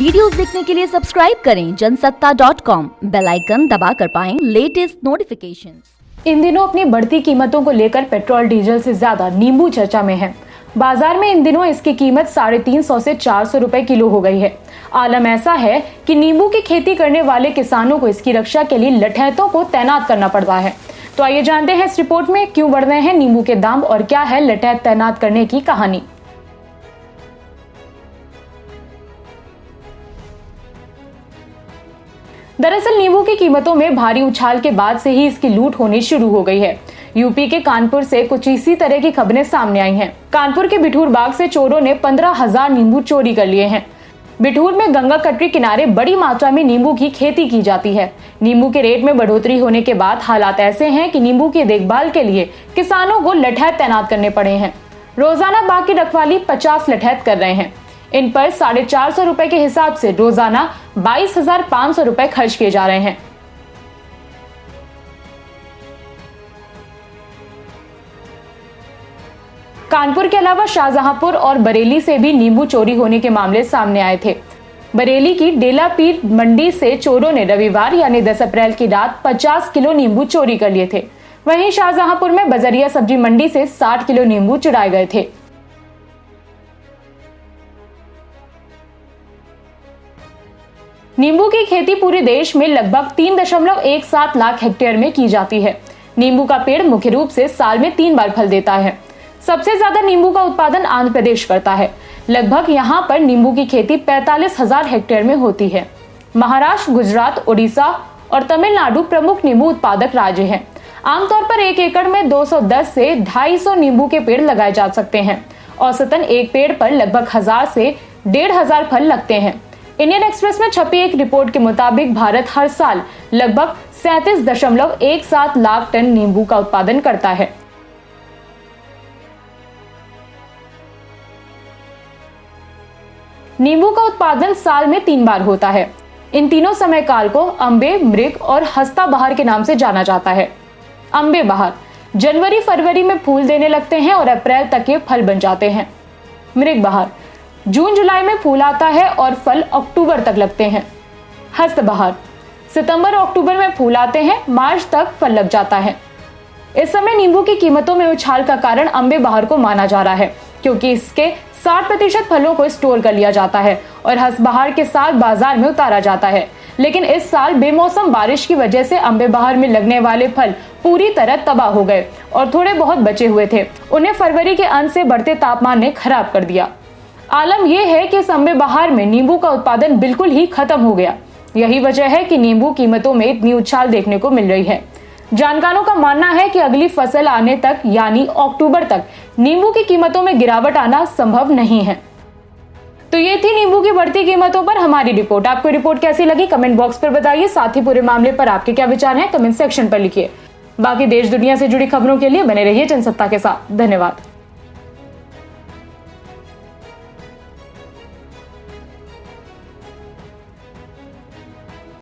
Videos देखने के लिए सब्सक्राइब करें जनसत्ता.com, बेल आइकन दबाकर पाएं लेटेस्ट नोटिफिकेशंस। इन दिनों अपनी बढ़ती कीमतों को लेकर पेट्रोल डीजल से ज्यादा नींबू चर्चा में है। बाजार में इन दिनों इसकी कीमत 350 से 400 रुपए किलो हो गई है। आलम ऐसा है कि नींबू की खेती करने वाले किसानों को इसकी रक्षा के लिए लठैतों को तैनात करना पड़ता है। तो आइए जानते हैं इस रिपोर्ट में क्यों बढ़ रहे हैं नींबू के दाम और क्या है लठैत तैनात करने की कहानी। दरअसल नींबू की कीमतों में भारी उछाल के बाद से ही इसकी लूट होनी शुरू हो गई है। यूपी के कानपुर से कुछ इसी तरह की खबरें सामने आई हैं। कानपुर के बिठूर बाग से चोरों ने 15,000 नींबू चोरी कर लिए हैं। बिठूर में गंगा कटरी किनारे बड़ी मात्रा में नींबू की खेती की जाती है। नींबू के रेट में बढ़ोतरी होने के बाद हालात ऐसे हैं कि नींबू की देखभाल के लिए किसानों को लठैत तैनात करने पड़े हैं। रोजाना बाग की रखवाली 50 लठैत कर रहे हैं। इन पर 450 रुपए के हिसाब से रोजाना 22,500 रुपए खर्च किए जा रहे हैं। कानपुर के अलावा शाहजहांपुर और बरेली से भी नींबू चोरी होने के मामले सामने आए थे। बरेली की डेला पीर मंडी से चोरों ने रविवार यानी 10 अप्रैल की रात 50 किलो नींबू चोरी कर लिए थे। वहीं शाहजहांपुर में बजरिया सब्जी मंडी से 60 किलो नींबू चुराए गए थे। नींबू की खेती पूरे देश में लगभग 3.17 लाख हेक्टेयर में की जाती है। नींबू का पेड़ मुख्य रूप से साल में 3 बार फल देता है। सबसे ज्यादा नींबू का उत्पादन आंध्र प्रदेश करता है। लगभग यहाँ पर नींबू की खेती 45,000 हेक्टेयर में होती है। महाराष्ट्र, गुजरात, उड़ीसा और तमिलनाडु प्रमुख नींबू उत्पादक राज्य हैं। आमतौर पर 1 एकड़ में 210 से 250 नींबू के पेड़ लगाए जा सकते हैं। औसतन एक पेड़ पर लगभग 1000 से 1500 फल लगते हैं। इंडियन एक्सप्रेस में छपी एक रिपोर्ट के मुताबिक भारत हर साल लगभग 37.17 लाख टन नींबू का उत्पादन करता है। नींबू का उत्पादन साल में 3 बार होता है। इन तीनों समय काल को अम्बे, मृग और हस्ता बहार के नाम से जाना जाता है। अम्बे बहार जनवरी फरवरी में फूल देने लगते हैं और अप्रैल तक ये फल बन जाते हैं। मृग बहार जून जुलाई में फूल आता है और फल अक्टूबर तक लगते हैं। हस्त बहार सितंबर और अक्टूबर में फूल आते हैं, मार्च तक फल लग जाता है। इस समय नींबू की कीमतों में उछाल का कारण अम्बे बहार को माना जा रहा है, क्योंकि इसके 60% फलों को स्टोर कर लिया जाता है और हस्त बहार के साथ बाजार में उतारा जाता है। लेकिन इस साल बेमौसम बारिश की वजह से अम्बे बहार में लगने वाले फल पूरी तरह तबाह हो गए और थोड़े बहुत बचे हुए थे। उन्हें फरवरी के अंत से बढ़ते तापमान ने खराब कर दिया। आलम यह है कि इस अम्बे बहार में नींबू का उत्पादन बिल्कुल ही खत्म हो गया। यही वजह है कि नींबू कीमतों में इतनी उछाल देखने को मिल रही है। जानकारों का मानना है कि अगली फसल आने तक यानी अक्टूबर तक नींबू की कीमतों में गिरावट आना संभव नहीं है। तो ये थी नींबू की बढ़ती कीमतों पर हमारी रिपोर्ट। आपको रिपोर्ट कैसी लगी कमेंट बॉक्स पर बताइए। साथ ही पूरे मामले पर आपके क्या विचार हैं कमेंट सेक्शन पर लिखिए। बाकी देश दुनिया से जुड़ी खबरों के लिए बने रहिए जनसत्ता के साथ। धन्यवाद।